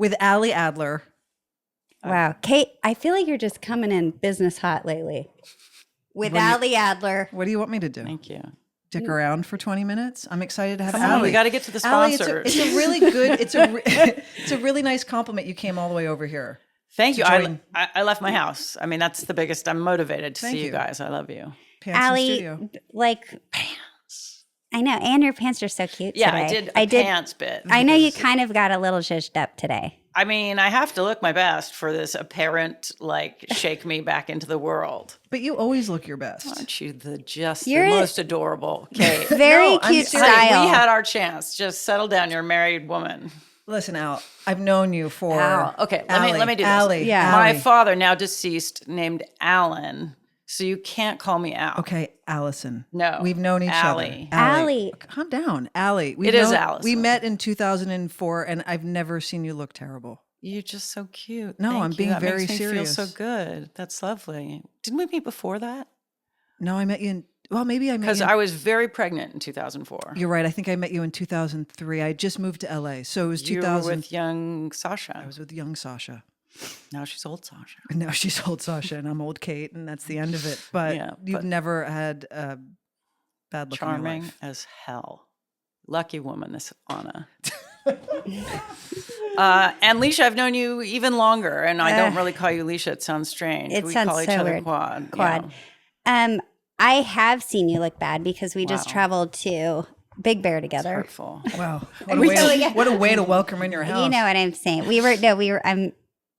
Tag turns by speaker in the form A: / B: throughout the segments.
A: with Ali Adler.
B: Wow. Kate, I feel like you're just coming in business hot lately. With Ali Adler.
A: What do you want me to do?
C: Thank you.
A: Dick around for 20 minutes? I'm excited to have
C: Come
A: Ali.
C: on, we got to get to the
A: Ali,
C: sponsors.
A: it's a really good, it's a really nice compliment. You came all the way over here.
C: Thank you.
A: join-
C: I left my house. I mean, that's the biggest. I'm motivated to
A: Thank
C: see you
A: you.
C: guys. I love you.
A: Pants in
B: Ali,
A: studio.
B: like,
C: Pants.
B: I know, and your pants are so cute
C: Yeah,
B: today.
C: I did a pants bit.
B: I know you kind of got a little zhuzhed up today.
C: I mean, I have to look my best for this apparent, like, shake me back into the world.
A: But you always look your best.
C: Aren't you the
B: You're
C: most adorable, Kate?
B: Very
A: No, I'm
B: cute
A: serious.
B: style.
C: We had our chance. Just settle down. You're a married woman.
A: Listen, Al, I've known you for...
C: Al. Okay, let me do this.
A: Ali,
B: Yeah.
C: My
A: Ali.
C: father, now deceased, named Alan. So you can't call me Al.
A: Okay, Allison.
C: No,
A: We've known each
C: Ali.
A: other.
B: Ali.
A: Calm down. Ali.
C: It is Allison.
A: We met in 2004, and I've never seen you look terrible.
C: You're just so cute.
A: No,
C: Thank
A: I'm
C: you.
A: being
C: That
A: very
C: makes me
A: serious.
C: Feel so good. That's lovely. Didn't we meet before that?
A: No, I met you in... Well, maybe I met
C: Because
A: you...
C: I was very pregnant in 2004.
A: You're right. I think I met you in 2003. I just moved to LA. So it was
C: You
A: 2000...
C: were with young Sasha.
A: I was with young Sasha.
C: Now she's old Sasha.
A: And now she's old Sasha and I'm old Kate, and that's the end of it. But
C: Yeah,
A: you've
C: but-
A: never had a bad look in your
C: Charming
A: life.
C: as hell. Lucky woman, this Anna. And Leisha, I've known you even longer, and I don't really call you Leisha. It sounds strange.
B: It
C: we
B: sounds
C: call each
B: so
C: other
B: weird.
C: Quad.
B: Quad.
C: Yeah.
B: I have seen you look bad because we just
C: Wow.
B: traveled to Big Bear
C: It's
B: together.
C: hurtful.
A: Wow.
B: What
A: a way to welcome in your house.
B: You know what I'm saying? We were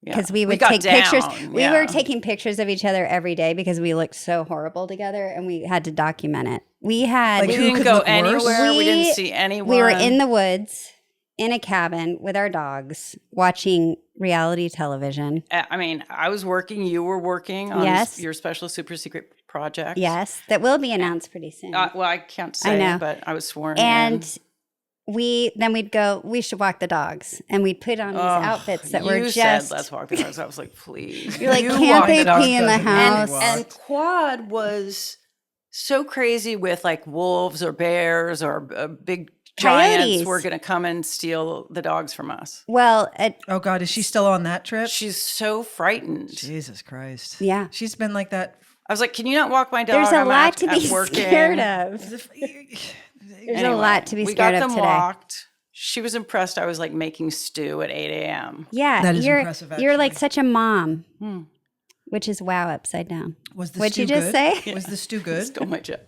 B: because we would
C: got
B: take pictures.
C: down,
B: We
C: yeah.
B: were taking pictures of each other every day because we looked so horrible together, and we had to document it. We had
A: Like,
C: We
A: who
C: didn't
A: could
C: go
A: look worse?
C: anywhere. We
B: We-
C: didn't see anyone.
B: we were in the woods in a cabin with our dogs watching reality television.
C: I mean, I was working. You were working on
B: Yes.
C: your special super secret project.
B: Yes, that will be announced pretty soon.
C: Well, I can't say,
B: know.
C: but I was sworn in.
B: And we'd go, we should walk the dogs. And we'd put on these outfits that were
C: you
B: just,
C: said, let's walk the dogs. I was like, please.
B: you're like,
C: You
B: can't
C: walk
B: they
C: the dogs.
B: pee in the house?
C: And Quad was so crazy with like wolves or bears or big giants
B: Coyotes.
C: were going to come and steal the dogs from us.
B: Well,
A: Oh God, is she still on that trip?
C: She's so frightened.
A: Jesus Christ.
B: yeah.
A: She's been like that.
C: I was like, can you not walk my dog?
B: There's a
C: I'm
B: lot to
C: at
B: be
C: working.
B: scared of. There's a lot to be
C: we
B: scared
C: got
B: of
C: them
B: today.
C: walked. She was impressed. I was like making stew at 8 a.m.
B: Yeah,
A: That is
B: you're
A: impressive,
B: you're like
A: actually.
B: such a mom,
C: Hmm.
B: which is wow upside down.
A: Was the
B: What'd
A: stew
B: you just
A: good?
B: say?
A: Was the stew good?
C: Stole my jet.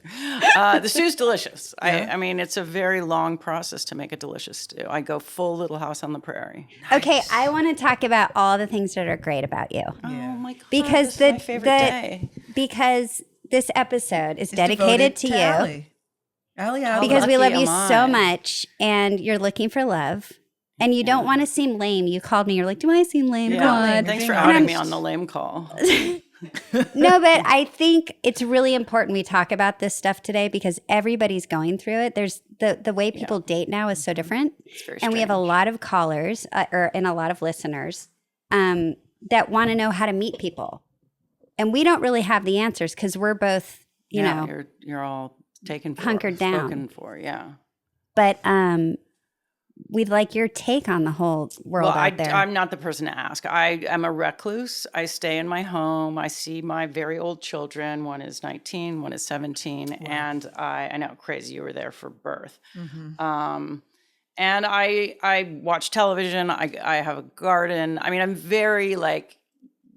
C: The stew's delicious.
A: Yeah?
C: I mean, it's a very long process to make a delicious stew. I go full Little House on the Prairie.
B: Okay, I want to talk about all the things that are great about you
C: Oh my God,
B: because
C: this is my favorite day.
B: because this episode is
A: It's
B: dedicated to you.
A: Ali. Ali Adler.
B: Because we love
C: Lucky
B: you
C: am
B: so
C: I.
B: much and you're looking for love and you don't want to seem lame. You called me. You're like, do I seem lame?
C: Yeah.
B: God.
C: Thanks for
A: being
C: outing
B: honest.
C: me on the lame call.
B: No, but I think it's really important we talk about this stuff today because everybody's going through it. There's the way people date now is so different.
C: It's very
B: And we have a
C: strange.
B: lot of callers and a lot of listeners that want to know how to meet people. And we don't really have the answers because we're both, you
C: Yeah,
B: know,
C: you're all taken for,
B: hunkered down.
C: spoken for. Yeah.
B: but we'd like your take on the whole world
C: Well,
B: out there.
C: I'm not the person to ask. I am a recluse. I stay in my home. I see my very old children. One is 19, one is 17. And I know, crazy, you were there for birth.
A: Mm-hmm.
C: And I watch television. I have a garden. I mean, I'm very like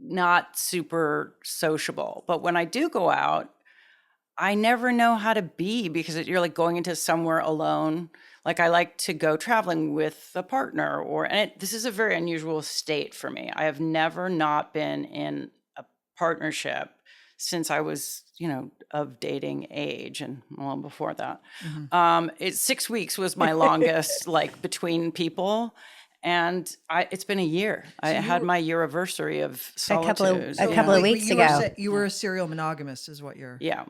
C: not super sociable. But when I do go out, I never know how to be because you're like going into somewhere alone. Like I like to go traveling with a partner this is a very unusual state for me. I have never not been in a partnership since I was, of dating age and well before that.
A: Mm-hmm.
C: 6 weeks was my longest like between people. And it's been a year. I had my year-anniversary of solitude.
B: a couple of weeks ago.
A: You were a serial monogamist is what you're...
C: Yeah.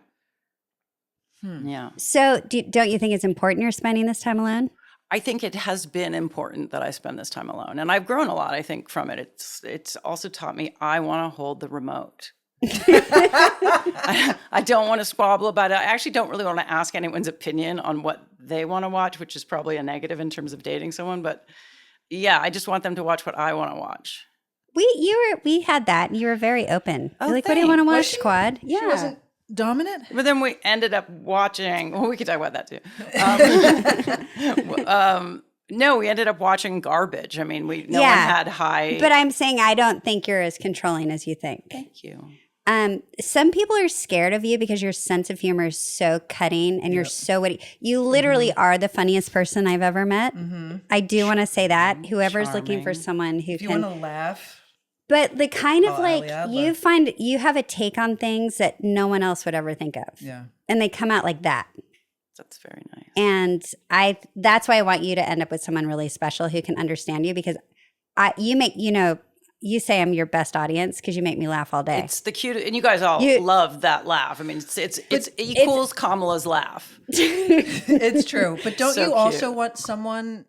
C: Yeah.
B: So don't you think it's important you're spending this time alone?
C: I think it has been important that I spend this time alone. And I've grown a lot, I think, from it. It's also taught me I want to hold the remote. I don't want to squabble about it. I actually don't really want to ask anyone's opinion on what they want to watch, which is probably a negative in terms of dating someone. But, Yeah, I just want them to watch what I want to watch.
B: We had that, and you were very open.
C: Oh,
B: You're like, what do you want to
C: thanks.
B: watch, Quad? Yeah.
A: She wasn't dominant?
C: But then we ended up watching. Well, we could talk about that too. No, we ended up watching garbage. I mean, no one had high.
B: But I'm saying I don't think you're as controlling as you think.
C: Thank you.
B: Some people are scared of you because your sense of humor is so cutting and you're so witty. You literally are the funniest person I've ever met. I do want to say that. Whoever's looking for someone who
A: If you
B: can
A: want to laugh.
B: But the kind of like
A: Ali Adler.
B: you find you have a take on things that no one else would ever think of.
A: Yeah.
B: And they come out like that.
C: That's very nice.
B: And that's why I want you to end up with someone really special who can understand you, because you say I'm your best audience because you make me laugh all day.
C: It's the cutest, and you guys all love that laugh. I mean, it equals Kamala's laugh.
A: It's true. But don't
C: So
A: you also
C: cute.
A: want someone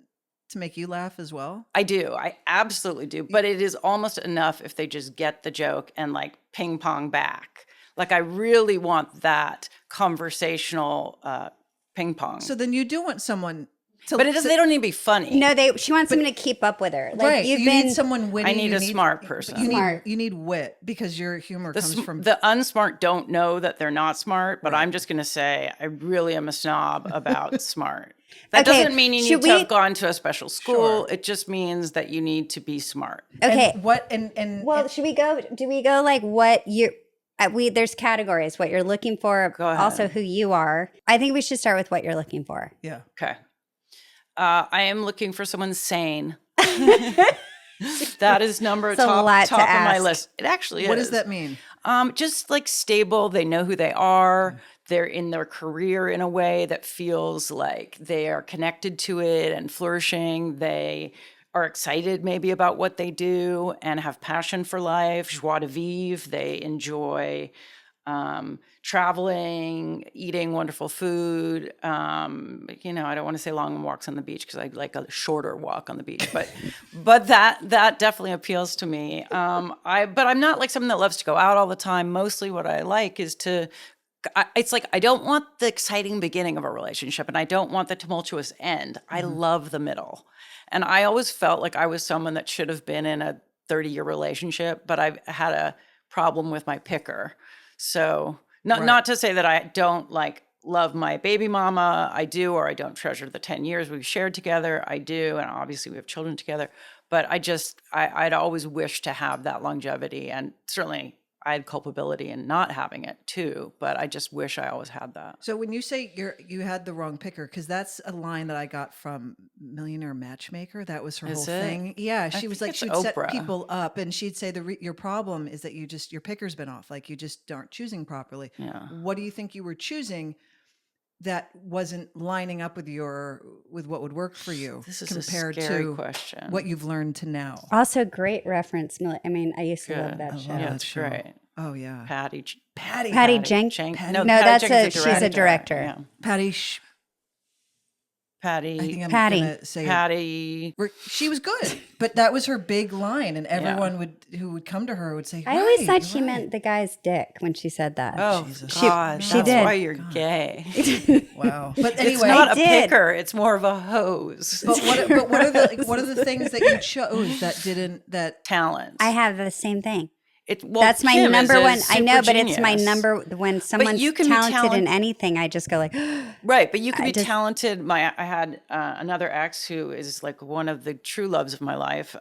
A: to make you laugh as well?
C: I do. I absolutely do. But it is almost enough if they just get the joke and like ping pong back. Like I really want that conversational ping pong.
A: So then you do want someone to.
C: But they don't need to be funny.
B: No, she wants someone to keep up with her. Like,
A: Right.
B: You've
A: You
B: been,
A: need someone witty.
C: I need
A: you
C: a smart person.
A: You need wit because your humor comes from.
C: The unsmart don't know that they're not smart, but I'm just going to say I really am a snob about smart. That
B: Okay,
C: doesn't mean you
B: should
C: need to
B: we-
C: have gone to a special school.
A: Sure.
C: It just means that you need to be smart.
B: okay.
A: And what and
B: Well, should we go? Do we go like what you? There's categories. What you're looking for.
C: Go ahead.
B: Also, who you are. I think we should start with what you're looking for.
A: yeah.
C: Okay. I am looking for someone sane. That is
B: a lot
C: top
B: to
C: of my
B: ask.
C: list. It actually is.
A: What does that mean?
C: Just like stable. They know who they are. They're in their career in a way that feels like they are connected to it and flourishing. They are excited maybe about what they do and have passion for life, joie de vivre. They enjoy traveling, eating wonderful food. I don't want to say long walks on the beach because I like a shorter walk on the beach, but that definitely appeals to me. But I'm not like someone that loves to go out all the time. Mostly what I like is it's like I don't want the exciting beginning of a relationship and I don't want the tumultuous end. I love the middle. And I always felt like I was someone that should have been in a 30-year relationship, but I've had a problem with my picker. So not to say that I don't like love my baby mama. I do, or I don't treasure the 10 years we've shared together. I do. And obviously we have children together, but I'd always wished to have that longevity, and certainly I had culpability in not having it too, but I just wish I always had that.
A: So when you say you had the wrong picker, because that's a line that I got from Millionaire Matchmaker. That was her
C: Is
A: whole
C: it?
A: thing. Yeah, she was
C: think
A: like
C: it's
A: she'd set
C: Oprah.
A: people up, and she'd say your problem is that your picker's been off. Like you just aren't choosing properly.
C: Yeah.
A: What do you think you were choosing that wasn't lining up with what would work for you?
C: This is
A: compared
C: a scary
A: to
C: question.
A: what you've learned to now.
B: Also, great reference. I mean, I used to love
C: Good.
B: that
A: I
B: show.
A: love
C: Yeah,
A: that
C: it's
A: show.
C: great.
A: Oh yeah,
C: Patty
B: Patty Jenkins.
C: No,
B: No,
C: Patty
B: that's
C: Jenkins is
B: she's a director.
C: Yeah.
A: Patty.
C: Patty.
A: I think I'm
B: Patty.
A: gonna say it.
C: Patty.
A: She was good, but that was her big line, and everyone who would come to her would say,
B: I always
A: "Right,
B: thought
A: you're
B: she
A: right."
B: meant the guy's dick when she said that.
C: Oh,
A: Jesus.
C: God.
B: She
C: That's
B: did.
C: why you're gay.
A: Wow. But
C: It's
A: anyway,
C: not a
B: did.
C: picker. It's more of a hose.
A: but what are the things that you chose that
C: Talent.
B: I have the same thing.
C: Well,
B: That's my
C: Kim is
B: number
C: a
B: one. I know,
C: super
B: but it's my
C: genius.
B: number when someone's
C: you can be
B: talented in anything. I just go like,
C: Right, but you can
B: I
C: be
B: just-
C: talented. I had another ex who is like one of the true loves of my life,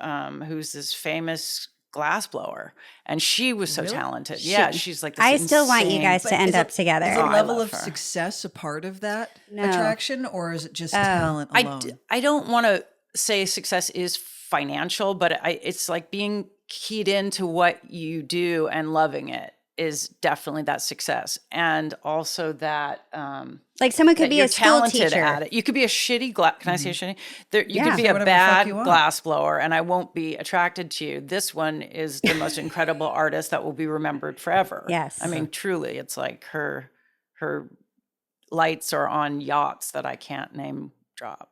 C: who's this famous glass blower, and she was so talented. Yeah, she's like this
B: I still want you
C: insane-
B: guys to end up together.
A: is
C: Oh,
A: the
C: I
A: level
C: love
A: of
C: her.
A: success a part of that
B: No.
A: attraction, or is it just talent alone?
C: I don't want to say success is financial, but it's like being keyed into what you do and loving it is definitely that success, and also that
B: like someone could
C: that
B: be
C: you're
B: a school
C: talented
B: teacher.
C: at it. You could be a shitty glass. Can I say shitty? You
B: Yeah.
C: could be
A: Say
C: a
A: whatever the fuck
C: bad
A: you want.
C: glass blower, and I won't be attracted to you. This one is the most incredible artist that will be remembered forever.
B: Yes.
C: I mean, truly, it's like her lights are on yachts that I can't name drop.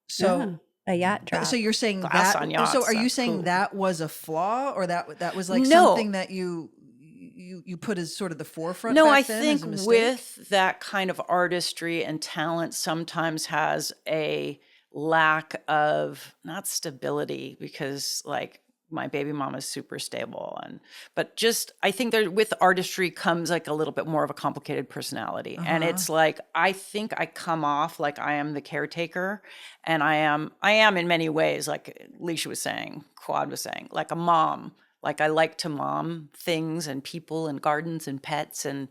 A: So,
B: a yacht drop.
A: so you're saying
C: Glass
A: that?
C: on yachts,
A: So, are you
C: that's
A: saying
C: cool.
A: that was a flaw, or that was like
C: No.
A: something that you put as sort of the forefront?
C: No,
A: back
C: I
A: then
C: think
A: as a mistake?
C: with that kind of artistry and talent sometimes has a lack of, not stability, because like my baby mom is super stable, but just, I think there with artistry comes like a little bit more of a complicated personality. And it's like, I think I come off like I am the caretaker, and I am in many ways, like Leisha was saying, Quad was saying, like a mom. Like I like to mom things and people and gardens and pets, and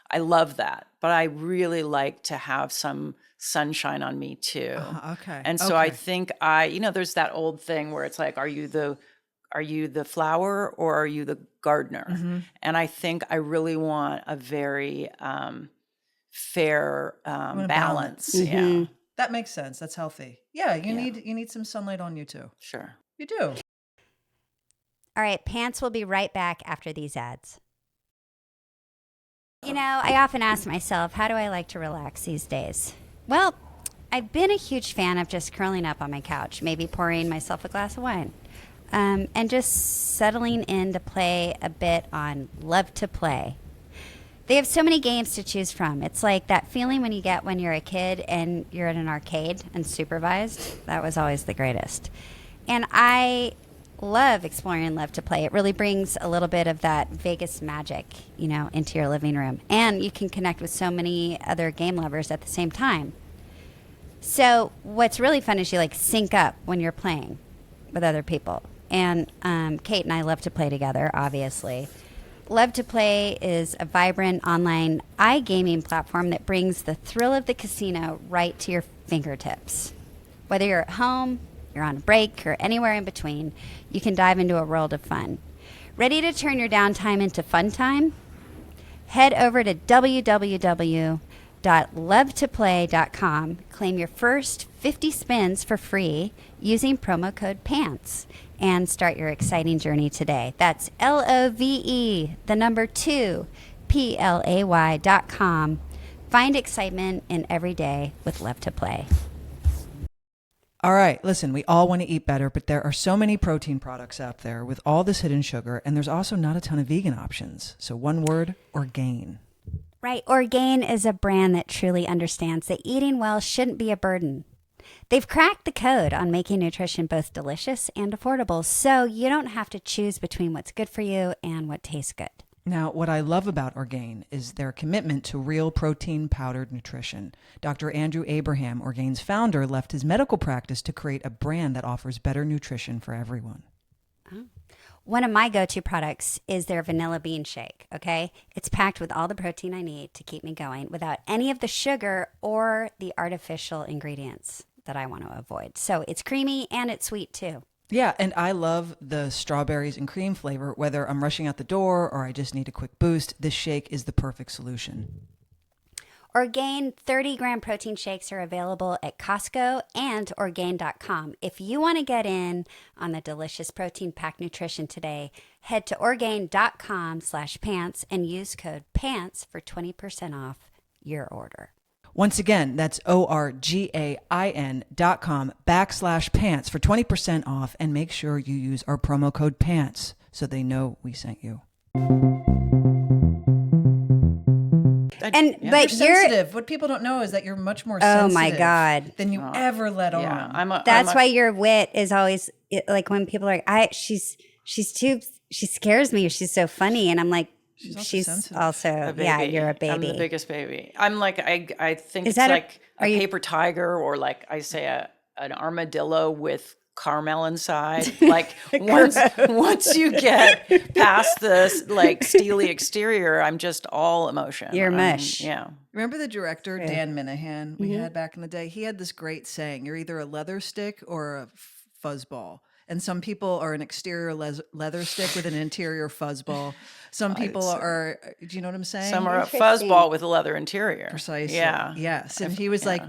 C: I love that. But I really like to have some sunshine on me too.
A: Okay.
C: And so I think there's that old thing where it's like, are you the flower or are you the gardener? And I think I really want a very fair balance. Yeah.
A: That makes sense. That's healthy. Yeah, you need some sunlight on you too.
C: Sure.
A: You do.
B: All right, Pants will be right back after these ads. You know, I often ask myself, how do I like to relax these days? Well, I've been a huge fan of just curling up on my couch, maybe pouring myself a glass of wine, and just settling in to play a bit on Love to Play. They have so many games to choose from. It's like that feeling when you get when you're a kid and you're at an arcade and supervised. That was always the greatest. And I love exploring Love to Play. It really brings a little bit of that Vegas magic, into your living room. And you can connect with so many other game lovers at the same time. So what's really fun is you sync up when you're playing with other people. And Kate and I love to play together, obviously. Love to Play is a vibrant online iGaming platform that brings the thrill of the casino right to your fingertips. Whether you're at home, you're on a break, or anywhere in between, you can dive into a world of fun. Ready to turn your downtime into fun time? Head over to www.lovetoplay.com, claim your first 50 spins for free using promo code PANTS, and start your exciting journey today. That's LOVE2PLAY.com. Find excitement in every day with Love to Play.
A: All right, listen, we all want to eat better, but there are so many protein products out there with all this hidden sugar, and there's also not a ton of vegan options. So one word, Orgain.
B: Right, Orgain is a brand that truly understands that eating well shouldn't be a burden. They've cracked the code on making nutrition both delicious and affordable, so you don't have to choose between what's good for you and what tastes good.
A: Now, what I love about Orgain is their commitment to real protein powdered nutrition. Dr. Andrew Abraham, Orgain's founder, left his medical practice to create a brand that offers better nutrition for everyone.
B: Oh. One of my go-to products is their vanilla bean shake, okay? It's packed with all the protein I need to keep me going without any of the sugar or the artificial ingredients that I want to avoid. So it's creamy and it's sweet too.
A: Yeah, and I love the strawberries and cream flavor. Whether I'm rushing out the door or I just need a quick boost, this shake is the perfect solution.
B: Orgain 30-gram protein shakes are available at Costco and Orgain.com. If you want to get in on the delicious protein-packed nutrition today, head to Orgain.com/pants and use code PANTS for 20% off your order.
A: Once again, that's ORGAIN.com/pants for 20% off, and make sure you use our promo code PANTS so they know we sent you.
B: But
A: you're sensitive. What people don't know is that you're much more sensitive.
B: Oh my God.
A: Than you ever let on.
B: That's why your wit is always like when people are like, she scares me. She's so funny. And I'm like, she's also
C: a baby.
B: Yeah, you're a baby.
C: I'm the biggest baby. I'm like, I think
B: Is
C: it's
B: that
C: like a paper tiger, or like I say an armadillo with caramel inside. Like once you get past this steely exterior, I'm just all emotion.
B: You're mush.
C: Yeah.
A: Remember the director, Dan Minahan, we had back in the day? He had this great saying, you're either a leather stick or a fuzzball. And some people are an exterior leather stick with an interior fuzzball. Some people are, do you know what I'm saying?
C: Some are a fuzzball with a leather interior.
A: Precisely.
C: Yeah.
A: Yes. And he was like,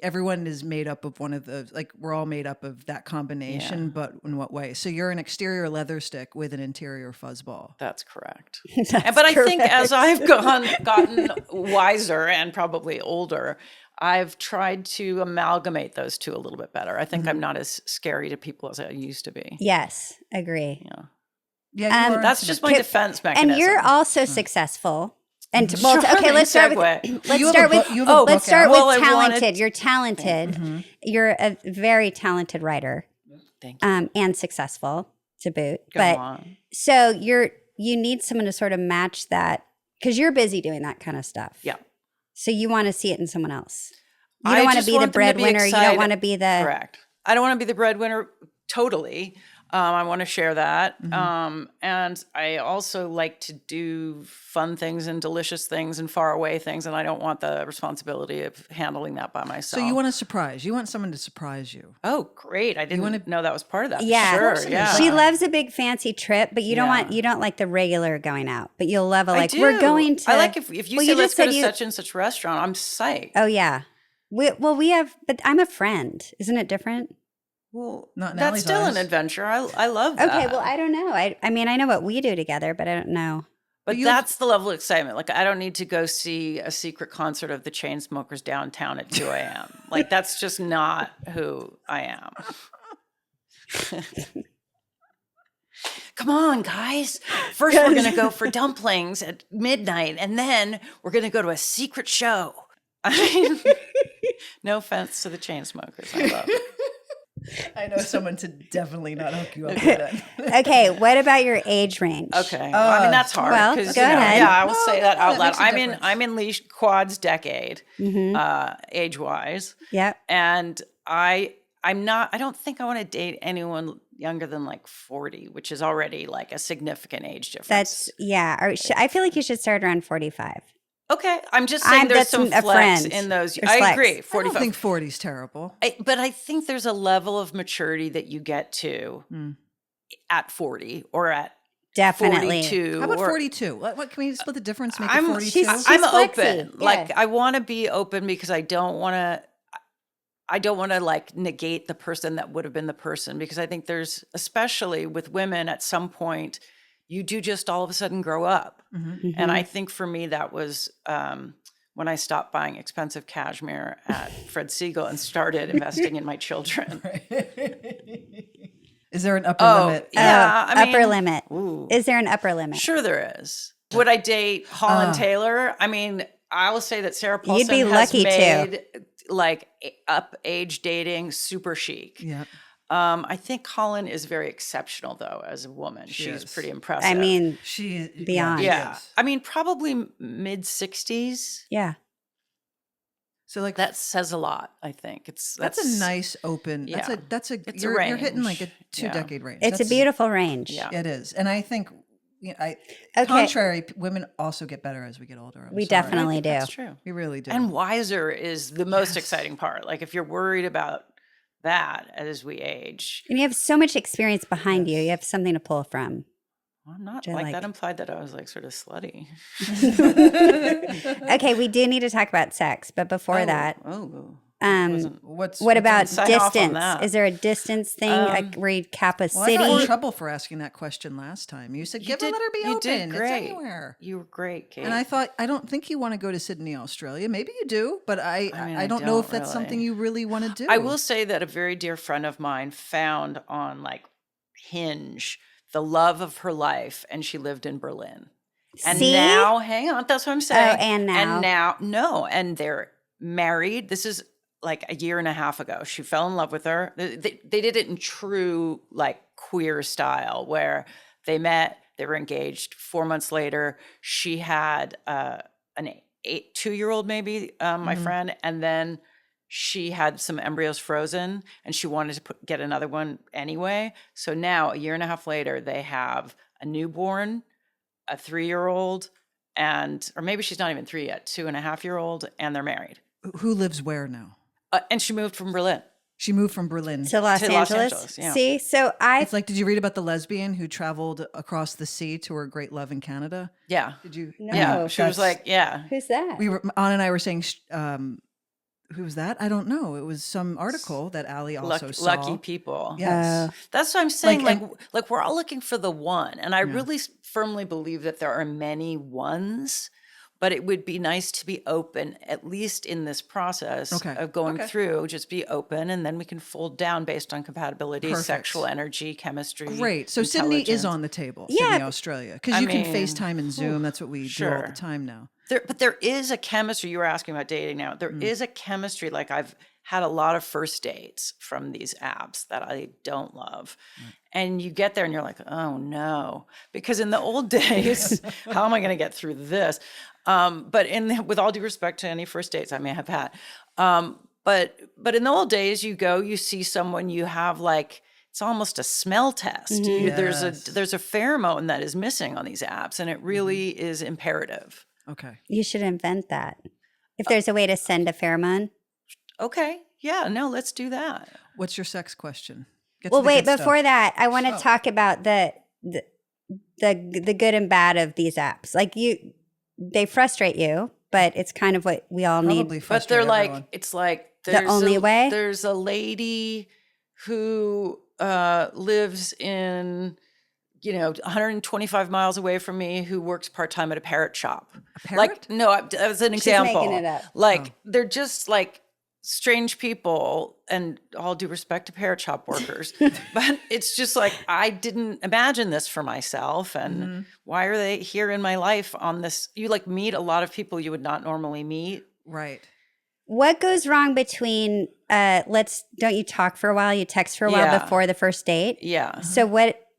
A: everyone is made up of one of those, we're all made up of that combination, but in what way? So you're an exterior leather stick with an interior fuzzball.
C: That's correct. But I think as I've gotten wiser and probably older, I've tried to amalgamate those two a little bit better. I think I'm not as scary to people as I used to be.
B: Yes, agree.
C: Yeah, that's just my defense mechanism.
B: And you're also successful And let's start with talented. You're talented. You're a very talented writer.
C: Thank you.
B: And successful to boot.
C: Go on.
B: So you need someone to sort of match that because you're busy doing that kind of stuff.
C: Yeah.
B: So you want to see it in someone else. You don't want to be the breadwinner. You don't want to be the
C: correct. I don't want to be the breadwinner totally. I want to share that. And I also like to do fun things and delicious things and far away things. And I don't want the responsibility of handling that by myself.
A: So you want a surprise. You want someone to surprise you.
C: Oh, great. I didn't know that was part of that.
B: Yeah.
C: Sure. Yeah.
B: She loves a big fancy trip, but you don't like the regular going out, but you'll love we're going to.
C: I like if you say let's go to such and such restaurant, I'm psyched.
B: Oh yeah. We have, but I'm a friend. Isn't it different?
C: Well,
A: not
C: that's still an adventure. I love that.
B: Okay, well, I don't know. I mean, I know what we do together, but I don't know.
C: But that's the level of excitement. Like, I don't need to go see a secret concert of the Chainsmokers downtown at 2 a.m. Like, that's just not who I am. Come on, guys. First, we're going to go for dumplings at midnight, and then we're going to go to a secret show. I mean, no offense to the Chainsmokers. I love it.
A: I know someone to definitely not hook you up with that.
B: Okay, what about your age range?
C: Okay, well, I mean that's hard.
B: Well, go ahead.
C: Yeah, I will say that out loud.
A: That
C: I'm in Leisha Quad's decade, age wise.
B: Yep.
C: And I don't think I want to date anyone younger than like 40, which is already like a significant age difference.
B: I feel like you should start around 45.
C: Okay, I'm just saying there's some flex in those. I agree. 45.
A: I don't think 40 is terrible.
C: But I think there's a level of maturity that you get to at 40 or at
B: Definitely.
C: 42.
A: How about 42? What can we split the difference? Make it 42.
B: She's
C: I'm
B: flexy.
C: open.
B: Yeah.
C: Like I want to be open because I don't want to like negate the person that would have been the person, because I think there's, especially with women, at some point you do just all of a sudden grow up. And I think for me that was when I stopped buying expensive cashmere at Fred Siegel and started investing in my children.
A: Is there an upper limit?
C: Yeah, I mean,
B: upper limit.
C: Ooh.
B: Is there an upper limit?
C: Sure there is. Would I date Holland Taylor? I mean, I will say that Sarah Paulson
B: You'd be lucky
C: has made like up age dating super chic.
A: Yeah.
C: I think Holland is very exceptional though as a woman. She's pretty impressive.
B: I mean,
A: she
B: beyond.
C: yeah. I mean, probably mid 60s.
B: Yeah.
A: So like
C: That says a lot, I think.
A: that's a nice open.
C: Yeah.
A: That's a
C: It's a
A: you're hitting like
C: range.
A: a 2-decade range.
B: It's a beautiful range.
C: Yeah.
A: It is, and I think
B: Okay.
A: contrary, women also get better as we get older.
B: We definitely do.
C: That's true.
A: We really do.
C: And wiser is the most exciting part. Like if you're worried about that as we age.
B: And you have so much experience behind you. You have something to pull from.
C: Well, I'm not
B: I
C: like
B: like.
C: that implied that I was like sort of slutty.
B: Okay, we do need to talk about sex, but before that, what about
C: sign off on
B: distance?
C: that.
B: Is there a distance thing like where you cap a
A: Well, I got in
B: city?
A: trouble for asking that question last time. You said, let her be
C: you
A: open.
C: did
A: It's
C: great.
A: anywhere.
C: You were great, Kate.
A: And I thought, I don't think you want to go to Sydney, Australia. Maybe you do, but I don't know if that's
C: really.
A: something you really want to do.
C: I will say that a very dear friend of mine found on like Hinge the love of her life, and she lived in Berlin. And
B: See?
C: now, hang on, that's what I'm saying.
B: And
C: they're married. This is like a year and a half ago. She fell in love with her. They did it in true like queer style, where they met, they were engaged. 4 months later, she had an 2-year-old maybe, my friend, and then she had some embryos frozen and she wanted to get another one anyway. So now, a year and a half later, they have a newborn, a 3-year-old, or maybe she's not even 3 yet, 2.5-year-old, and they're married.
A: Who lives where now?
C: And she moved from Berlin.
A: She moved from Berlin
B: to Los Angeles.
C: Yeah.
B: See, so
A: It's like, did you read about the lesbian who traveled across the sea to her great love in Canada?
C: Yeah.
A: Did you?
B: No.
C: Yeah. She was like, yeah.
B: Who's that?
A: Anna and I were saying, who was that? I don't know. It was some article that Ali also saw.
C: Lucky people.
A: Yes.
C: That's what I'm saying.
A: Like,
C: Like we're all looking for the one. And I really firmly believe that there are many ones, but it would be nice to be open, at least in this process of going through, just be open, and then we can fold down based on compatibility, sexual energy, chemistry.
A: Great. So Sydney is on the table, Sydney, Australia, because you can FaceTime and Zoom. That's what we do all the time now.
C: But there is a chemistry. You were asking about dating now. There is a chemistry. Like I've had a lot of first dates from these apps that I don't love. And you get there and you're like, oh no. Because in the old days, how am I going to get through this? But with all due respect to any first dates I may have had, but in the old days, you see someone, you have like, it's almost a smell test. There's a pheromone that is missing on these apps, and it really is imperative.
A: Okay.
B: You should invent that. If there's a way to send a pheromone.
C: Okay. Yeah. No, let's do that.
A: What's your sex question?
B: Well, wait, before that, I want to talk about the good and bad of these apps. Like they frustrate you, but it's kind of what we all need.
C: But they're like, it's like
B: the only way.
C: There's a lady who lives in 125 miles away from me who works part-time at a parrot shop.
A: A parrot?
C: Like, no, that was an example.
B: Making it up.
C: Like, they're just like strange people, and all due respect to parrot shop workers. But it's just like, I didn't imagine this for myself. And why are they here in my life on this? You like meet a lot of people you would not normally meet.
A: Right.
B: What goes wrong between, don't you talk for a while, you text for a while before the first date?
C: Yeah.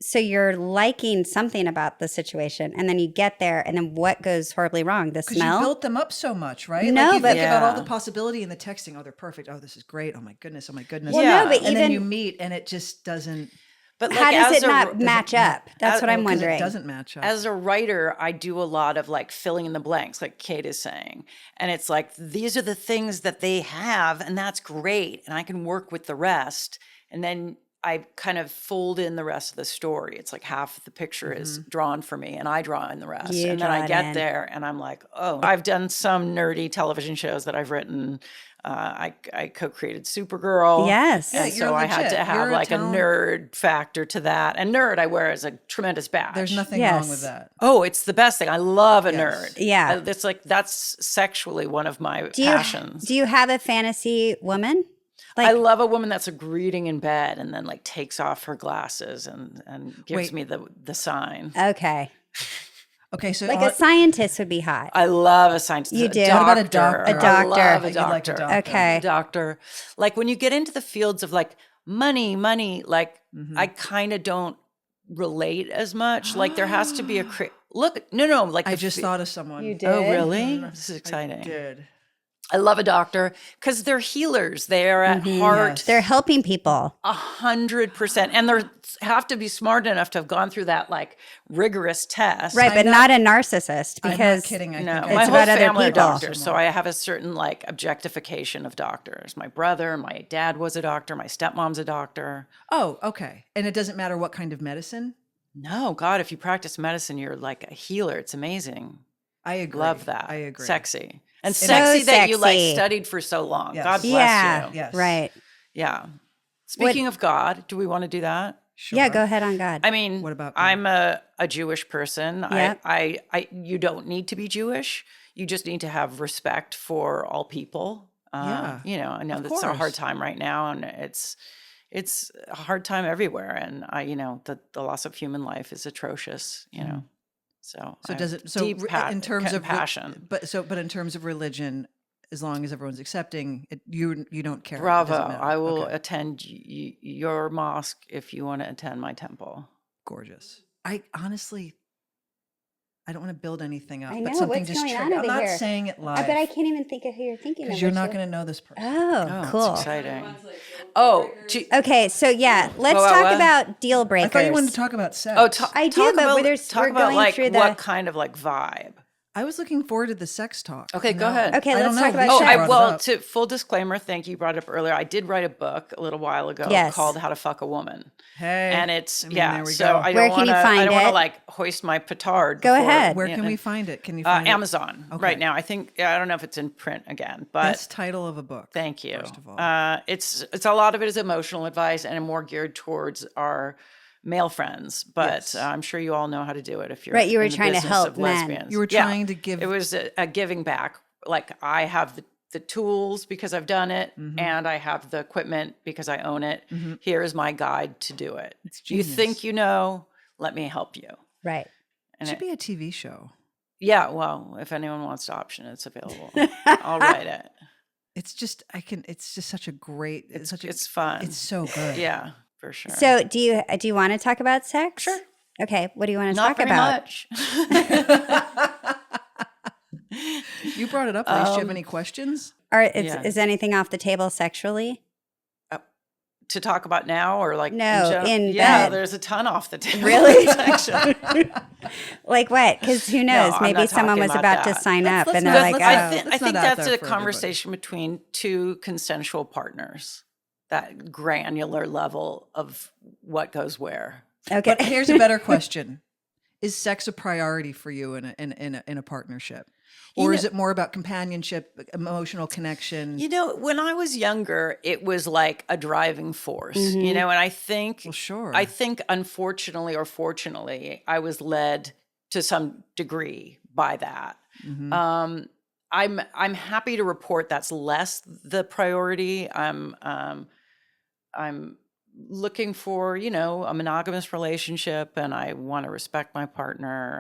B: So you're liking something about the situation, and then you get there, and then what goes horribly wrong? The smell?
A: You built them up so much, right?
B: No,
A: like you
B: but
A: think about all the possibility in the texting. Oh, they're perfect. Oh, this is great. Oh my goodness. Oh my goodness.
B: Well, no, but
A: and then you meet, and it just doesn't.
C: But like,
B: how does it not match up? That's what I'm wondering.
A: It doesn't match up.
C: As a writer, I do a lot of like filling in the blanks, like Kate is saying. And it's like, these are the things that they have, and that's great. And I can work with the rest. And then I kind of fold in the rest of the story. It's like half the picture is drawn for me, and I draw in the rest. And then I get there and I'm like, oh, I've done some nerdy television shows that I've written. I co-created Supergirl.
B: Yes.
C: And so I had to have like a nerd factor to that. And nerd I wear as a tremendous badge.
A: There's nothing wrong with that.
C: Oh, it's the best thing. I love a nerd.
B: Yeah.
C: It's like, that's sexually one of my passions.
B: Do you have a fantasy woman? Like,
C: I love a woman that's a greeting in bed and then like takes off her glasses and gives me the sign.
B: Okay.
A: Okay, so
B: like a scientist would be hot.
C: I love a scientist.
B: You do?
A: What about a doctor?
B: A doctor.
C: I love a
A: You like a
C: doctor.
A: doctor.
B: Okay.
C: Doctor. Like when you get into the fields of like money, like I kind of don't relate as much. Like there has to be a like
A: I just thought of someone.
B: You did?
C: Oh, really? This is exciting.
A: I did.
C: I love a doctor because they're healers. They are at heart.
A: Yes.
B: They're helping people.
C: 100%. And they have to be smart enough to have gone through that like rigorous test.
B: Right, but not a narcissist because
A: I'm not kidding. I
C: No,
A: think
C: my
B: it's
C: whole
B: about other
C: family are
B: people.
C: doctors, so I have a certain like objectification of doctors. My brother, my dad was a doctor. My stepmom's a doctor.
A: Oh, okay. And it doesn't matter what kind of medicine?
C: No, God, if you practice medicine, you're like a healer. It's amazing.
A: I agree.
C: Love that.
A: I agree.
C: Sexy. And
B: So
C: sexy that you like
B: sexy.
C: studied for so long.
A: Yes.
C: God bless
B: Yeah,
C: you.
A: Yes.
B: right.
C: Yeah. Speaking of God, do we want to do that?
A: Sure.
B: Yeah, go ahead on God.
C: I mean,
A: What about God?
C: I'm a Jewish person.
B: Yeah.
C: I you don't need to be Jewish. You just need to have respect for all people.
A: Yeah.
C: I know
A: Of
C: that's a hard
A: course.
C: time right now, and it's a hard time everywhere. And the loss of human life is atrocious. So
A: So
C: I
A: does
C: have
A: it? So
C: deep
A: in terms of
C: compassion?
A: but in terms of religion, as long as everyone's accepting, you don't care. It
C: Bravo!
A: doesn't matter.
C: I will
A: Okay.
C: attend your mosque if you want to attend my temple.
A: Gorgeous. I honestly, I don't want to build anything up.
B: I
A: but
B: know,
A: something
B: what's
A: just
B: going on
A: triggered. I'm
B: over
A: not
B: here?
A: saying it live.
B: But I can't even think of who you're thinking of.
A: because you're not
B: Rachel.
A: going to know this person.
B: Oh, cool.
C: It's exciting. Oh,
B: Okay, so yeah, let's
C: What?
B: talk about deal breakers.
A: I thought you wanted to talk about sex.
B: I do,
C: talk
B: but
C: about,
B: there's-
C: talk
B: we're
C: about
B: going
C: like
B: through the-
C: what kind of like vibe.
A: I was looking forward to the sex talk.
C: Okay, go
A: No,
C: ahead.
B: Okay,
A: I
B: let's
A: don't
B: talk
A: know.
B: about
A: Leisha
B: sex.
A: brought it
C: Well,
A: up.
C: to full disclaimer, thank you, brought it up earlier. I did write a book a little while ago
B: Yes.
C: called How to Fuck a Woman.
A: Hey,
C: And it's
A: I mean, there we
C: so
A: go.
C: I
B: Where
C: don't
B: can you
C: want to
B: find
C: I don't want
B: it?
C: to like hoist my petard.
B: Go
C: before-
B: ahead.
A: Where can we find it? Can you find it?
C: Amazon
A: Okay.
C: right now. I think I don't know if it's in print again, but
A: Best title of a book.
C: thank you.
A: First of all.
C: It's a lot of it is emotional advice and more geared towards our male friends, but
A: Yes.
C: I'm sure you all know how to do it if you're
B: Right, you were
C: in the
B: trying to
C: business
B: help
C: of
B: men.
C: lesbians.
A: You were
C: Yeah.
A: trying to give.
C: It was a giving back. Like I have the tools because I've done it,
A: Mm-hmm.
C: and I have the equipment because I own it. Here is my guide to do it. You
A: genius.
C: think you know? Let me help you.
B: Right.
A: It should be a TV show.
C: Yeah, well, if anyone wants to option, it's available. I'll write it.
A: It's just such a great.
C: It's fun.
A: It's so good.
C: Yeah, for sure.
B: So do you want to talk about sex?
C: Sure.
B: Okay. What do you want to
C: Not
B: talk
C: very
B: about?
C: much.
A: You brought it up. Leisha. Do you have any questions?
B: Is anything off the table sexually?
C: To talk about now or like
B: No, in
C: yeah,
B: bed.
C: there's a ton off the table.
B: Really?
C: Actually.
B: Like what? Because who knows?
C: I'm
B: Maybe
C: not
B: someone
C: talking
B: was
C: about
B: about to
C: that.
B: sign up
A: Let's
B: and
A: not-
B: they're like,
A: let's
B: oh.
A: not-
C: I think
A: not out
C: that's
A: there
C: a
A: for
C: conversation between two consensual partners. That granular level of what goes where.
B: Okay.
A: But here's a better question: is sex a priority for you in a partnership, or is it more about companionship, emotional connection?
C: You know, when I was younger, it was like a driving force. You know, and I think,
A: sure.
C: I think, unfortunately or fortunately, I was led to some degree by that. I'm happy to report that's less the priority. I'm looking for, you know, a monogamous relationship, and I want to respect my partner.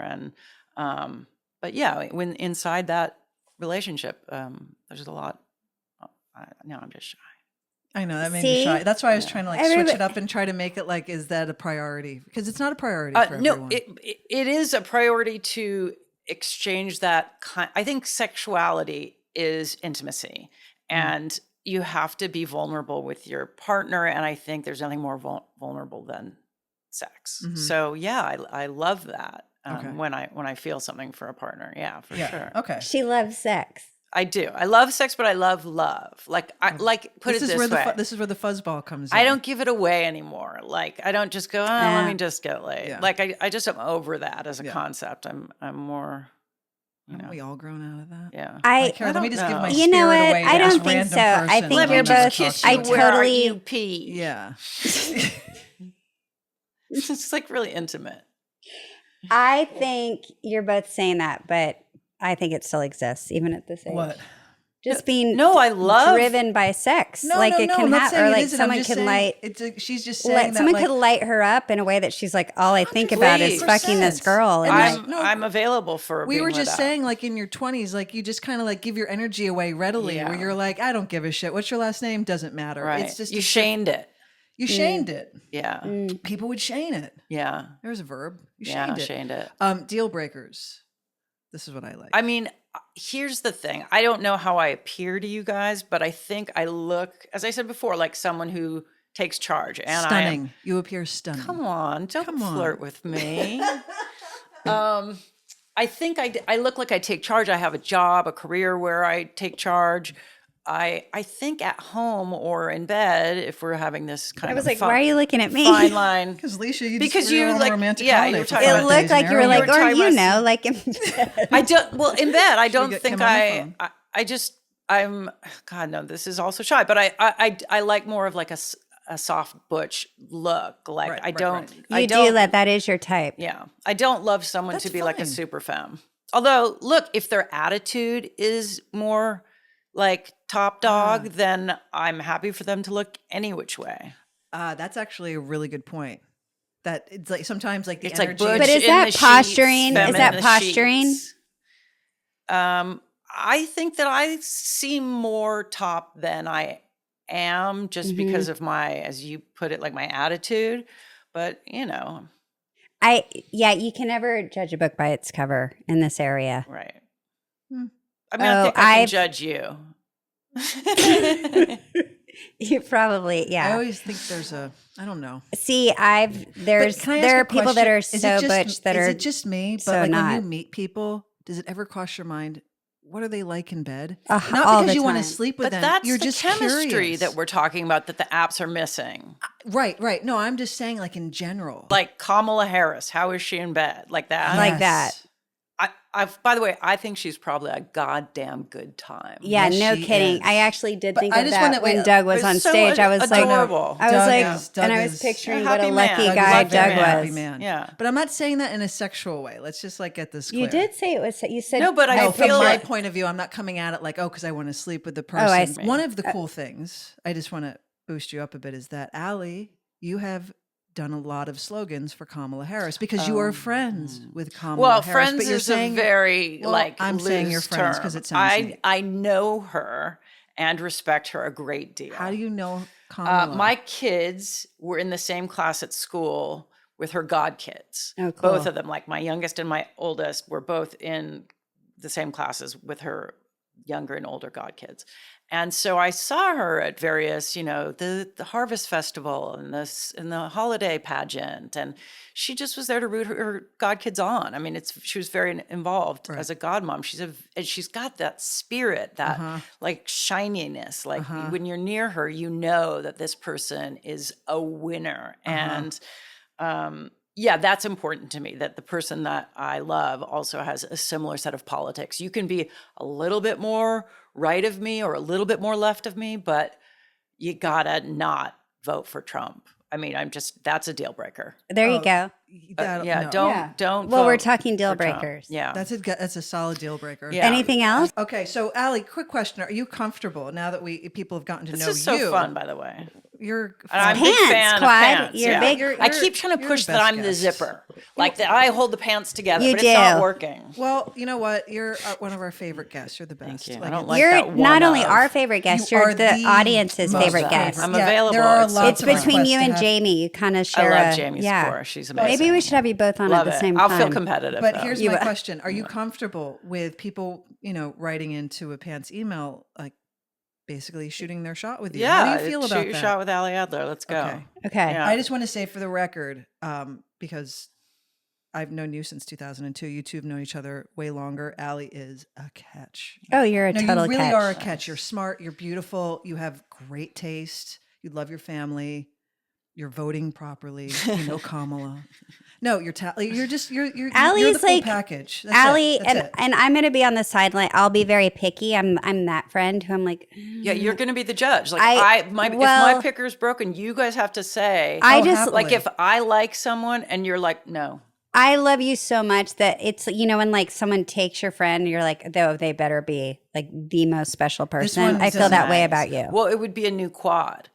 C: And but yeah, when inside that relationship, there's a lot. No, I'm just shy.
A: I know that made me shy. That's why I was trying to like
B: Everybody-
A: switch it up and try to make it like, is that a priority? Because it's not a priority for
C: No,
A: everyone.
C: it is a priority to exchange that I think sexuality is intimacy, and you have to be vulnerable with your partner, and I think there's nothing more vulnerable than sex. So yeah, I love that when I feel something for a partner. Yeah, for sure.
A: Okay.
B: She loves sex.
C: I do. I love sex, but I love love. Like I like put
A: This
C: it
A: is
C: this
A: where
C: way.
A: this is where the fuzzball comes in.
C: I don't give it away anymore. Like I don't just go, let me just get laid.
A: Yeah.
C: Like I just am over that as a concept. I'm more, you know.
A: Haven't we all grown out of that?
C: Yeah.
A: Carol, let me just give my
B: You know
A: spirit
B: what?
A: away to
B: I
A: this
B: don't think
A: random
B: so. I
A: person.
B: think
C: Let
B: you're
C: me just
B: both-
C: kiss
B: I
C: you where
B: totally-
C: you pee.
A: Yeah.
C: It's like really intimate.
B: I think you're both saying that, but I think it still exists even at this age.
A: What?
B: Just being
C: No, I love
B: driven by sex.
A: No,
B: like
A: no,
B: it
A: no.
B: can
A: I'm not
B: happen,
A: saying
B: or
A: it
B: like
A: isn't. I'm
B: someone
A: just
B: could
A: saying
B: light.
A: she's just saying that
B: Someone
A: like,
B: could light her up in a way that she's like, all I think about is
A: 100%.
B: fucking this girl. And
A: And
C: I'm available for.
A: we
C: being
A: were
C: with
A: just
C: that.
A: saying like in your 20s, like you just kind of like give your energy away readily,
C: Yeah.
A: where you're like, I don't give a shit. What's your last name? Doesn't matter.
C: Right.
A: It's just
C: You shaned it.
A: You shaned it.
C: Yeah.
A: People would shane it.
C: Yeah.
A: There's a verb. You
C: Yeah.
A: shaned it.
C: Shaned it.
A: Deal breakers. This is what I like.
C: I mean, here's the thing. I don't know how I appear to you guys, but I think I look, as I said before, like someone who takes charge. And
A: Stunning. You appear stunning.
C: Come on, don't
A: Come on.
C: flirt with me. I think I look like I take charge. I have a job, a career where I take charge. I think at home or in bed, if we're having this kind
B: I was
C: of
B: like, why are you looking at me?
C: fine line.
A: Because Leisha, you
C: Because
A: just
C: you,
A: were on a
C: like,
A: romantic
C: yeah,
A: holiday
C: you were
A: for
C: talking
B: It
A: 5
C: about
B: looked
A: days
B: like you were
A: in
B: like,
A: Arizona.
B: or
C: talking
B: you
C: about-
B: know, like
C: I don't. Well, in bed, I don't
A: get
C: think
A: Kim on the phone.
C: I just. I'm. God, no. This is also shy, but I like more of like a soft butch look. Like
A: Right,
C: I
A: right,
C: don't.
A: right.
C: I
B: you
C: don't.
B: do let that is your type.
C: Yeah, I don't love someone
A: That's
C: to be like a
A: fine.
C: super femme. Although, look, if their attitude is more like top dog, then I'm happy for them to look any which way.
A: That's actually a really good point. That it's like sometimes like the
C: It's like
A: energy.
C: butch
B: But is
C: in
B: that
C: the sheets,
B: posturing?
C: femme
B: Is
C: in
B: that
C: the
B: posturing?
C: sheets. I think that I seem more top than I am just because of my, as you put it, like my attitude. But you know,
B: You can never judge a book by its cover in this area.
C: right? I mean, I think I can judge you.
B: You probably,
A: I
B: yeah.
A: always think there's a. I don't know.
B: See,
A: But can I ask
B: there
A: a
B: are people that
A: question?
B: are
A: Is it
B: so
A: just-
B: butch that are
A: Is it just me? But
B: so
A: like when
B: not.
A: you meet people, does it ever cross your mind? What are they like in bed?
B: all
A: Not because
B: the
A: you want to
B: time.
A: sleep with
C: But
A: them.
C: that's
A: You're
C: the
A: just
C: chemistry
A: curious.
C: that we're talking about that the apps are missing.
A: Right, right. No, I'm just saying, like in general.
C: Like Kamala Harris, how is she in bed? Like that.
B: Like that.
C: By the way, I think she's probably a goddamn good time.
B: Yeah,
A: Yes,
B: no
A: she
B: kidding.
A: is.
B: I actually did
A: But
B: think
A: I
B: of
A: just
B: that
A: wanna-
B: when
A: wait,
B: Doug was
C: it's
B: on
C: so
B: stage. I was like,
C: adorable.
B: I was
A: Doug
B: like,
A: is-
B: and
A: Doug
B: I was
A: is
B: picturing
C: a
B: what a
C: happy
B: lucky
C: man.
B: guy
C: Doug is a
B: Doug
C: happy
B: was.
A: man.
C: Yeah.
A: But I'm not saying that in a sexual way. Let's just like get this clear.
B: You did say it was. You said
C: No, but I
A: No, from
C: feel
A: my
C: like-
A: point of view, I'm not coming at it like, oh, because I want to sleep with the person.
B: I see.
A: One of the cool things, I just want to boost you up a bit, is that Ali, you have done a lot of slogans for Kamala Harris because you are friends with Kamala
C: Well,
A: Harris.
C: friends
A: but you're
C: is
A: saying
C: a very
A: I'm saying you're
C: loose
A: friends
C: term.
A: because it sounds neat.
C: I know her and respect her a great deal.
A: How do you know Kamala?
C: My kids were in the same class at school with her godkids.
B: Oh, cool.
C: Both of them, like my youngest and my oldest, were both in the same classes with her younger and older godkids. And so I saw her at various, the Harvest Festival and the holiday pageant, and she just was there to root her godkids on. I mean, she was very involved as a godmom. She's got that spirit, that like shininess. Like when you're near her, you know that this person is a winner, and that's important to me, that the person that I love also has a similar set of politics. You can be a little bit more right of me or a little bit more left of me, but you gotta not vote for Trump. I mean, that's a deal breaker.
B: There you go.
C: Don't.
B: Well, we're
C: vote
B: talking deal
C: for Trump.
B: breakers.
C: Yeah,
A: That's a solid deal breaker.
C: Yeah.
B: Anything else?
A: Okay, so Ali, quick question: are you comfortable now that people have gotten to
C: this
A: know you?
C: is so fun, by the way.
A: You're
C: And I'm a
B: Pants,
C: big fan
B: Quad.
C: of pants.
B: You're
C: yeah.
B: big-
C: I keep trying to
A: you're
C: push
A: the
C: that
A: best
C: I'm the
A: guest.
C: zipper, like that I hold the pants together,
B: You
C: but it's not
B: do.
C: working.
A: Well, you know what? You're one of our favorite guests. You're the best.
C: Thank you.
A: Like,
C: I don't like
B: You're
C: that
B: not
C: one
B: only
C: of.
B: our favorite guest,
A: You
B: you're
A: are
B: the audience's
A: most
B: favorite guest.
C: I'm
A: Yeah,
C: available.
A: There are
C: It's
A: lots
B: It's
A: of
B: between
A: requests
B: you
A: to
B: and
A: have-
B: Jamie. You kind of
C: I
B: share
C: love
B: a
C: Jamie
B: yeah.
C: Sickora. She's amazing.
B: Maybe we should have you both on
C: Love
B: at the
C: it.
B: same
C: I'll
B: time.
C: feel competitive.
A: But
C: though.
A: here's
B: You
A: my
B: will.
A: question: are you comfortable with people, writing into a pants email, like basically shooting their shot with you?
C: yeah.
A: How do you feel about
C: Shoot Your
A: that?
C: Shot with Ali Adler. Let's go.
A: Okay.
B: Okay.
C: Yeah.
A: I just want to say for the record, because I've known you since 2002. You two have known each other way longer. Ali is a catch.
B: Oh, you're a
A: No,
B: total
A: you really
B: catch.
A: are a catch. You're smart. You're beautiful. You have great taste. You love your family. You're voting properly. You know Kamala. No, you're you're the
B: Ali's
A: full
B: like
A: package. That's
B: Ali,
A: it. That's it.
B: and I'm going to be on the sideline. I'll be very picky. I'm that friend who I'm like,
C: Yeah, you're going to be the judge. Like if my
B: well-
C: picker's broken, you guys have to say.
B: I just
A: happily.
C: like if I like someone and you're like, no.
B: I love you so much that it's, when like someone takes your friend, you're like, though they better be like the most special person.
A: one
B: I feel that way
C: nice.
B: about you.
C: Well, it would be a new quad.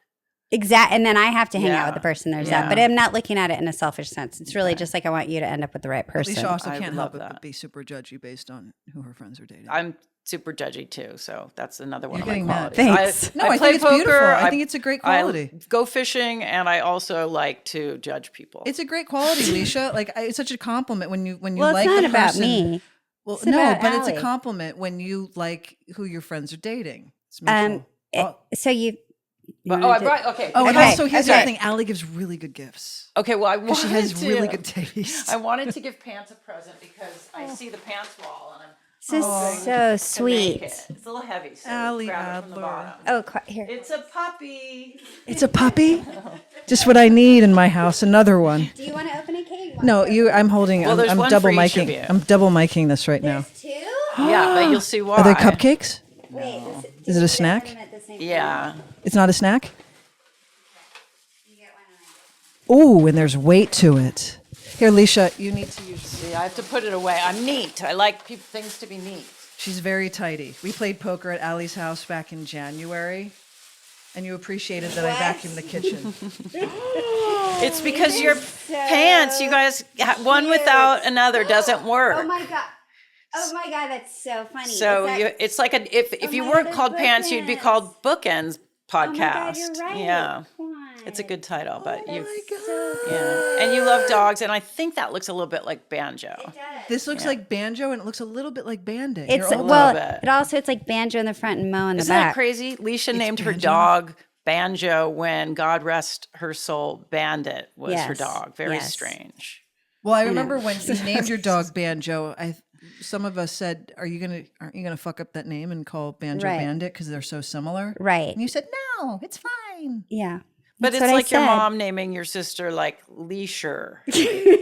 B: Exact. And then I have to hang
C: Yeah.
B: out with the person. There's
C: Yeah.
B: that. But I'm not looking at it in a selfish sense. It's really just like I want you to end up with the right person.
A: Leisha also
C: I
A: can't
C: love
A: help it
C: that.
A: but be super judgy based on who her friends are dating.
C: I'm super judgy too, so that's another one
A: You're
C: of my
A: getting mad.
C: qualities.
B: Thanks.
A: No, I
C: play
A: think it's beautiful.
C: poker,
A: I think it's a great quality.
C: I go fishing, and I also like to judge people.
A: It's a great quality, Leisha. Like it's such a compliment when you
B: well,
A: like
B: it's not
A: the
B: about
A: person.
B: me.
A: Well,
B: It's
A: no,
B: about
A: but it's a
B: Ali.
A: compliment when you like who your friends are dating. It's mutual.
B: So you.
C: But,
B: wanna
C: I
B: do-
C: brought okay.
A: Oh, and
B: Okay,
A: also here's the
B: okay.
A: other thing: Ali gives really good gifts.
C: Okay, well, I wanted
A: She has
C: to,
A: really good taste.
C: I wanted to give pants a present because I see the pants wall, and I'm
B: This is so
C: to make
B: sweet.
C: it. It's a little heavy, so
A: Ali
C: grab it from the
A: Adler.
C: bottom.
B: Oh, here.
C: It's a puppy.
A: It's a puppy. Just what I need in my house. Another one.
B: Do you want to open a cake?
A: No, I'm holding.
C: Well, there's
A: I'm
C: one
A: double
C: for each of
A: miking.
C: you.
A: I'm double miking this right now.
B: Two?
C: Yeah, but you'll see why.
A: Are they cupcakes?
B: Wait.
A: Is it a snack?
C: Yeah.
A: It's not a snack. Oh, and there's weight to it. Here, Leisha, you need to use.
C: See, I have to put it away. I'm neat. I like things to be neat.
A: She's very tidy. We played poker at Ali's house back in January, and you appreciated that I vacuumed the kitchen.
C: It's because your pants, you guys, one without another doesn't work.
B: Oh my god. Oh my god, that's so funny.
C: So
B: Is that-
C: it's like if you
B: my
C: weren't
B: God,
C: called
B: they're
C: Pants, you'd be
B: bookends.
C: called Bookends
B: Oh my
C: Podcast.
B: God, you're right.
C: Yeah,
B: Why?
C: it's a good title, but you,
B: So
C: yeah, and you love dogs, and I think that looks a little bit like banjo.
A: This looks like banjo, and it looks a little bit like banding.
B: It's
A: You're all-
B: well,
C: bit.
B: it also it's like banjo in the front and mo in the
C: Isn't
B: back.
C: that crazy? Leisha named her
A: banjo.
C: dog Banjo when, God rest her soul, Bandit was her
B: Yes.
C: dog. Very
B: Yes.
C: strange.
A: Well, I remember when you named your dog Banjo. Some of us said, aren't you gonna fuck up that name and call Banjo
B: Right.
A: Bandit because they're so similar?"
B: Right.
A: And you said, "No, it's fine."
B: Yeah.
C: But
B: That's
C: it's
B: what I
C: like your
B: said.
C: mom naming your sister like Leisha.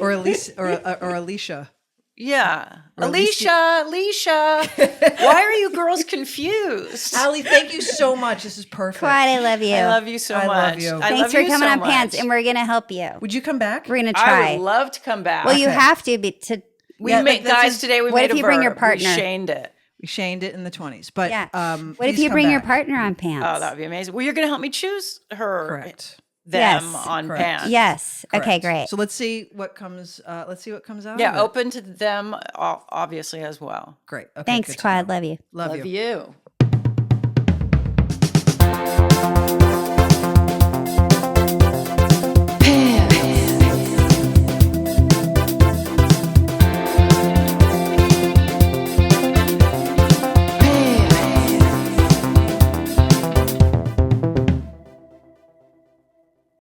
A: Or Alicia.
C: Yeah.
A: Or at least you-
C: Leisha. Why are you girls confused?
A: Ali, thank you so much. This is perfect.
B: Quad, I love you.
C: I love you so
A: I
C: much.
A: love you.
C: I
B: Thanks
C: love
B: for
C: you
B: coming
C: so
B: on Pants,
C: much.
B: and we're gonna help you.
A: Would you come back?
B: We're gonna
C: I
B: try.
C: would love to come back.
B: Well, you have to be to.
C: we
A: Yeah,
C: made
A: like, that's
C: guys
A: a-
C: today. We
B: What
C: made
B: if
C: a
B: you bring your
C: verb.
B: partner?
C: We shaned it.
A: We shaned it in the 20s, but
B: Yeah. What if
A: please
B: you
A: come
B: bring your
A: back.
B: partner on Pants?
C: Oh, that would be amazing. Well, you're going to help me choose her.
A: Correct.
C: them
B: Yes.
C: on
A: Correct.
C: pants.
B: Yes. Okay,
A: Correct.
B: great.
A: So let's see what comes. Let's see what comes out.
C: Yeah,
A: of it.
C: open to them obviously as well.
A: Great. Okay,
B: Thanks,
A: good to
B: Quad.
A: know.
B: Love you.
A: Love you.
C: You.